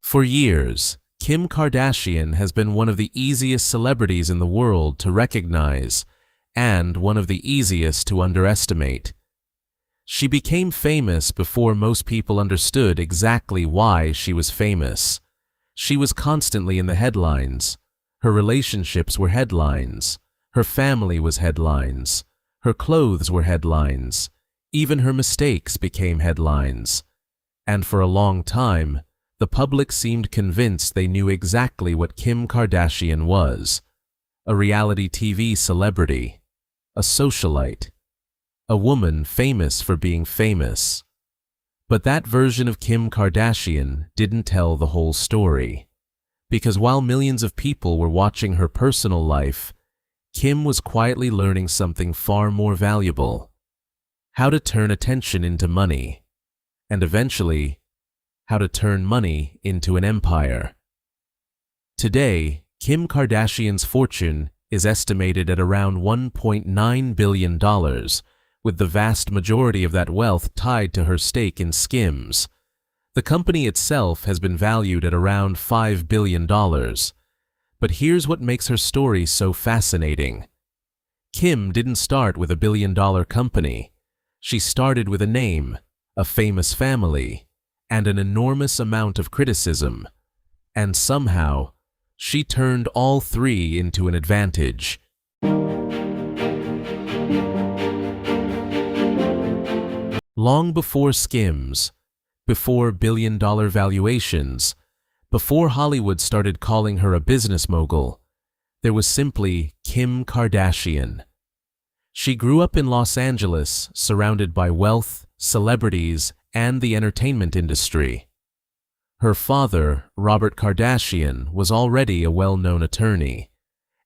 For years, Kim Kardashian has been one of the easiest celebrities in the world to recognize and one of the easiest to underestimate. She became famous before most people understood exactly why she was famous. She was constantly in the headlines. Her relationships were headlines. Her family was headlines. Her clothes were headlines. Even her mistakes became headlines. And for a long time, the public seemed convinced they knew exactly what Kim Kardashian was: a reality TV celebrity, a socialite, a woman famous for being famous. But that version of Kim Kardashian didn't tell the whole story. Because while millions of people were watching her personal life, Kim was quietly learning something far more valuable: how to turn attention into money, and eventually, how to turn money into an empire. Today, Kim Kardashian's fortune is estimated at around $1.9 billion, with the vast majority of that wealth tied to her stake in Skims. The company itself has been valued at around $5 billion. But here's what makes her story so fascinating. Kim didn't start with a billion-dollar company. She started with a name, a famous family, and an enormous amount of criticism. And somehow, she turned all three into an advantage. Long before Skims, before billion-dollar valuations, before Hollywood started calling her a business mogul, there was simply Kim Kardashian. She grew up in Los Angeles, surrounded by wealth, celebrities, and the entertainment industry. Her father, Robert Kardashian, was already a well-known attorney,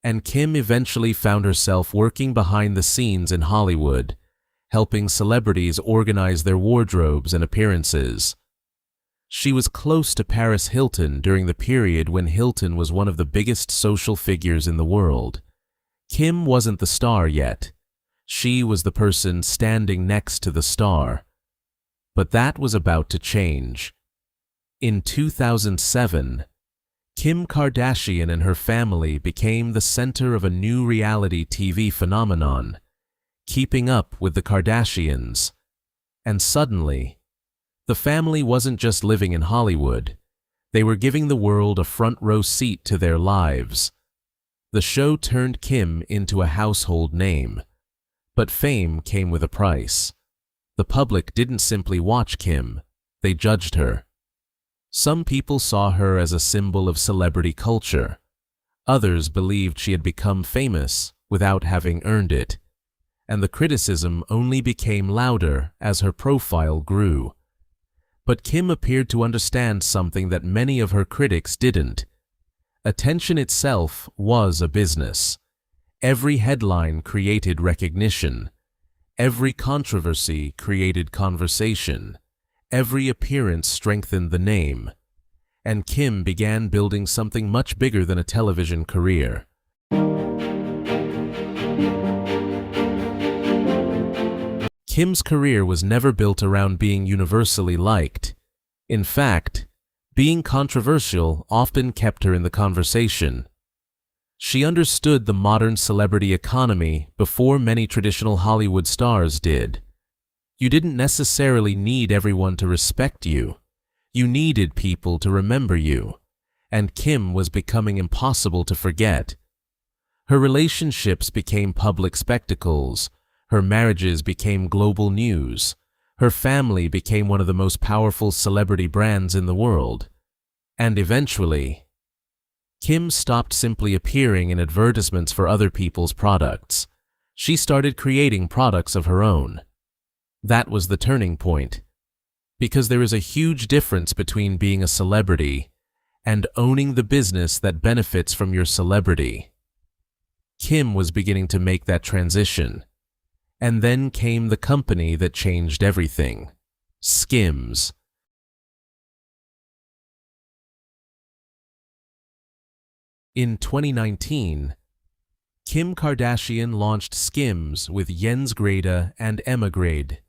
and Kim eventually found herself working behind the scenes in Hollywood, helping celebrities organize their wardrobes and appearances. She was close to Paris Hilton during the period when Hilton was one of the biggest social figures in the world. Kim wasn't the star yet. She was the person standing next to the star. But that was about to change. In 2007, Kim Kardashian and her family became the center of a new reality TV phenomenon, Keeping Up with the Kardashians. And suddenly, the family wasn't just living in Hollywood. They were giving the world a front-row seat to their lives. The show turned Kim into a household name. But fame came with a price. The public didn't simply watch Kim, they judged her. Some people saw her as a symbol of celebrity culture. Others believed she had become famous without having earned it. And the criticism only became louder as her profile grew. But Kim appeared to understand something that many of her critics didn't. Attention itself was a business. Every headline created recognition. Every controversy created conversation. Every appearance strengthened the name. And Kim began building something much bigger than a television career. Kim's career was never built around being universally liked. In fact, being controversial often kept her in the conversation. She understood the modern celebrity economy before many traditional Hollywood stars did. You didn't necessarily need everyone to respect you. You needed people to remember you. And Kim was becoming impossible to forget. Her relationships became public spectacles. Her marriages became global news. Her family became one of the most powerful celebrity brands in the world. And eventually, Kim stopped simply appearing in advertisements for other people's products. She started creating products of her own. That was the turning point. Because there is a huge difference between being a celebrity and owning the business that benefits from your celebrity. Kim was beginning to make that transition. And then came the company that changed everything: Skims. In 2019, Kim Kardashian launched Skims with Jens Grede and Emma Grede.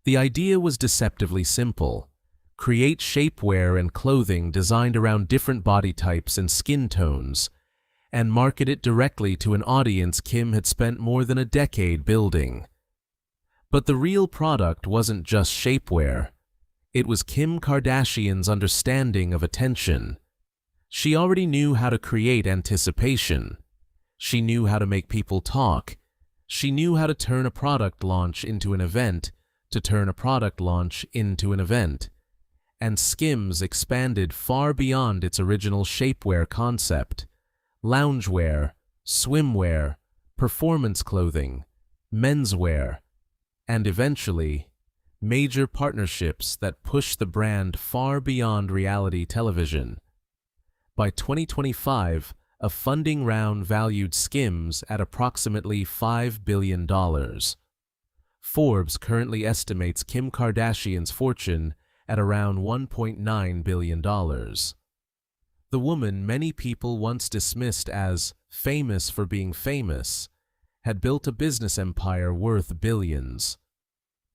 The idea was deceptively simple: create shapewear and clothing designed around different body types and skin tones, and market it directly to an audience Kim had spent more than a decade building. But the real product wasn't just shapewear. It was Kim Kardashian's understanding of attention. She already knew how to create anticipation. She knew how to make people talk. She knew how to turn a product launch into an event, to turn a product launch into an event. And Skims expanded far beyond its original shapewear concept. Loungewear, swimwear, performance clothing, menswear, and eventually, major partnerships that pushed the brand far beyond reality television. By 2025, a funding round valued Skims at approximately $5 billion. Forbes currently estimates Kim Kardashian's fortune at around $1.9 billion. The woman many people once dismissed as famous for being famous had built a business empire worth billions.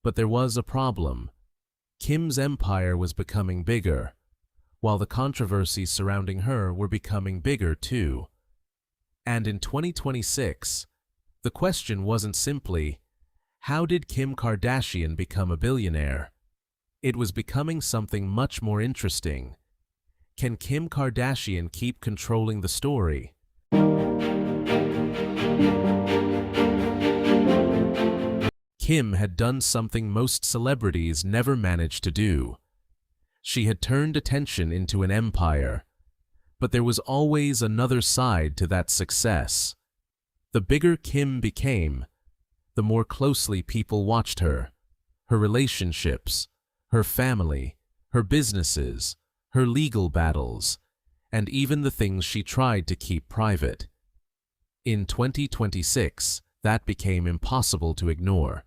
But there was a problem. Kim's empire was becoming bigger, while the controversies surrounding her were becoming bigger too. And in 2026, the question wasn't simply, how did Kim Kardashian become a billionaire? It was becoming something much more interesting. Can Kim Kardashian keep controlling the story? Kim had done something most celebrities never managed to do. She had turned attention into an empire. But there was always another side to that success. The bigger Kim became, the more closely people watched her, her relationships, her family, her businesses, her legal battles, and even the things she tried to keep private. In 2026, that became impossible to ignore.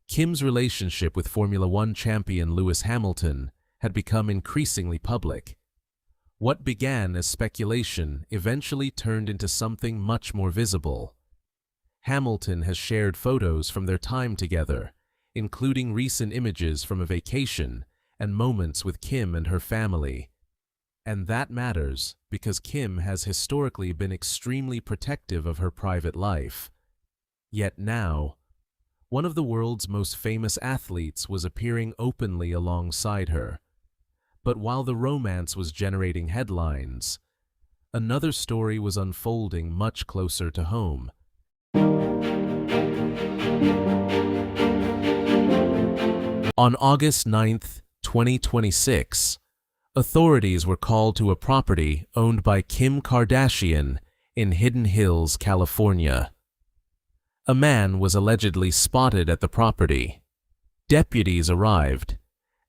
Kim's relationship with Formula One champion Lewis Hamilton had become increasingly public. What began as speculation eventually turned into something much more visible. Hamilton has shared photos from their time together, including recent images from a vacation and moments with Kim and her family. And that matters because Kim has historically been extremely protective of her private life. Yet now, one of the world's most famous athletes was appearing openly alongside her. But while the romance was generating headlines, another story was unfolding much closer to home. On August 9, 2026, authorities were called to a property owned by Kim Kardashian in Hidden Hills, California. A man was allegedly spotted at the property. Deputies arrived,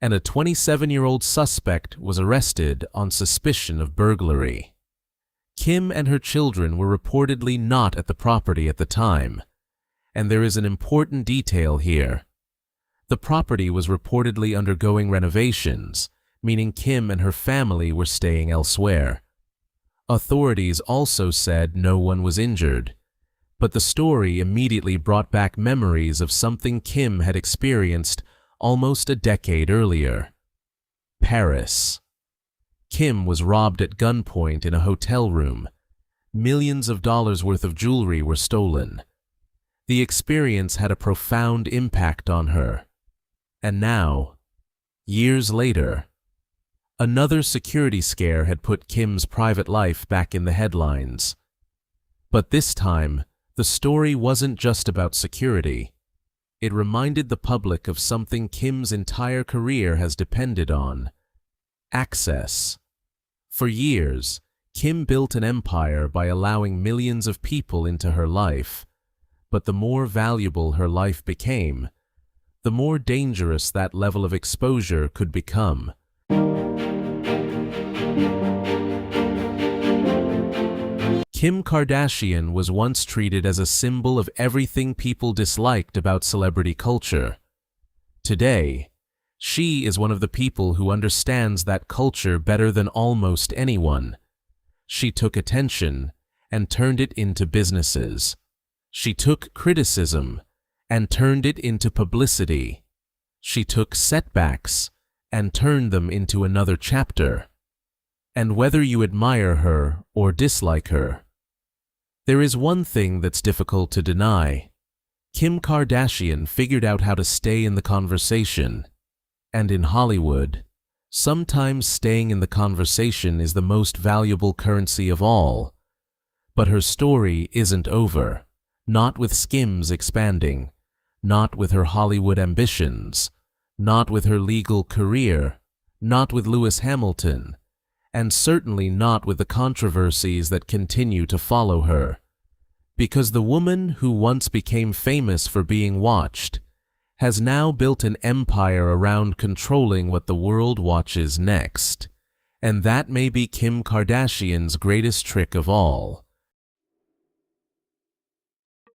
and a 27-year-old suspect was arrested on suspicion of burglary. Kim and her children were reportedly not at the property at the time, and there is an important detail here. The property was reportedly undergoing renovations, meaning Kim and her family were staying elsewhere. Authorities also said no one was injured, but the story immediately brought back memories of something Kim had experienced almost a decade earlier. Paris. Kim was robbed at gunpoint in a hotel room. Millions of dollars worth of jewelry were stolen. The experience had a profound impact on her. And now, years later, another security scare had put Kim's private life back in the headlines. But this time, the story wasn't just about security. It reminded the public of something Kim's entire career has depended on: access. For years, Kim built an empire by allowing millions of people into her life. But the more valuable her life became, the more dangerous that level of exposure could become. Kim Kardashian was once treated as a symbol of everything people disliked about celebrity culture. Today, she is one of the people who understands that culture better than almost anyone. She took attention and turned it into businesses. She took criticism and turned it into publicity. She took setbacks and turned them into another chapter. And whether you admire her or dislike her, there is one thing that's difficult to deny. Kim Kardashian figured out how to stay in the conversation. And in Hollywood, sometimes staying in the conversation is the most valuable currency of all. But her story isn't over. Not with Skims expanding, not with her Hollywood ambitions, not with her legal career, not with Lewis Hamilton, and certainly not with the controversies that continue to follow her. Because the woman who once became famous for being watched has now built an empire around controlling what the world watches next. And that may be Kim Kardashian's greatest trick of all.